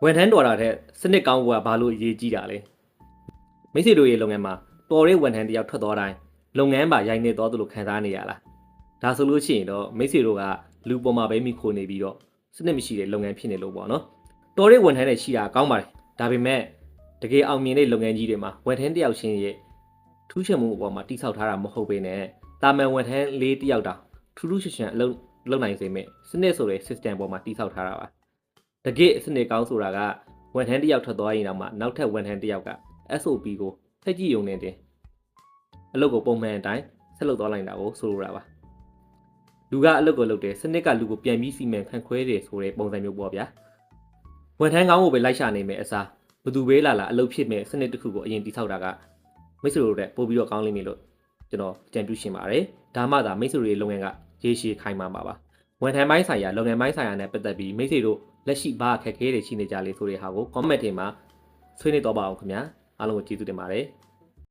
ဝန်ထမ်းတော်တာတဲ့စနစ်ကောင်းကဘာလို့အရေးကြီးတာလဲမိတ်ဆွေတို့ရဲ့လုပ်ငန်းမှာတော်တဲ့ဝန်ထမ်းတယောက်ထွက်သွားတိုင်းလုပ်ငန်းပါရိုင်းနေတော်သူလို့ခံစားနေရလားဒါဆိုလို့ရှိရင်တော့မိတ်ဆွေတို့ကလူပေါ်မှာပဲမိခိုနေပြီးတော့စနစ်မရှိတဲ့လုပ်ငန်းဖြစ်နေလို့ပေါ့နော်တော်တဲ့ဝန်ထမ်းတွေရှိတာကောင်းပါတယ်ဒါပေမဲ့တကယ်အောင်မြင်တဲ့လုပ်ငန်းကြီးတွေမှာဝန်ထမ်းတယောက်ချင်းရဲ့ထူးခြားမှုအပေါ်မှာတိဆောက်ထားတာမဟုတ်ဘဲနဲ့တာမန်ဝန်ထမ်းလေးတယောက်တောင်ထူးထူးရှန်ရှန်အလုပ်နိုင်စေမဲ့စနစ်ဆိုတဲ့ system ပေါ်မှာတိဆောက်ထားတာပါတကယ်စနစ်ကောင်းဆိုတာကဝန်ထမ်းတယောက်ထွက်သွားရင်တော့မှနောက်ထပ်ဝန်ထမ်းတယောက်က SOP ကိုထည့်ကြည့်ရုံနဲ့တင်အလုပ်ကိုပုံမှန်အတိုင်းဆက်လုပ်သွားနိုင်တာကိုဆိုလိုတာပါလူကအလုပ်ကိုလုပ်တယ်စနစ်ကလူကိုပြန်ပြီးစီမံခန့်ခွဲတယ်ဆိုတဲ့ပုံစံမျိုးပေါ့ဗျာဝန်ထမ်းကောင်းကိုပဲလိုက်ရှာနေမယ်အစားဘသူပဲလာအလုပ်ဖြစ်မဲ့စနစ်တစ်ခုကိုအရင်တိဆောက်တာကမိတ်ဆွေတို့တဲ့ပို့ပြီးတော့ကောင်းလိမ့်မယ်လို့ကျွန်တော်ကြံပြုရှင်ပါတယ်ဒါမှသာမိတ်ဆွေတွေလုပ်ငန်းကရေရှည်ခိုင်မာမှာပါဝန်ထမ်းပိုင်းဆိုင်ရာလုပ်ငန်းပိုင်းဆိုင်ရာနဲ့ပတ်သက်ပြီးမိတ်ဆွေတို့လက်ရှိဘာအခက်အခဲတွေရှိနေကြလဲဆိုတဲ့ဟာကို comment ထဲမှာဆွေးနွေးတော့ပါအောင်ခင်ဗျာအားလုံးကိုကျေးဇူးတင်ပါတယ်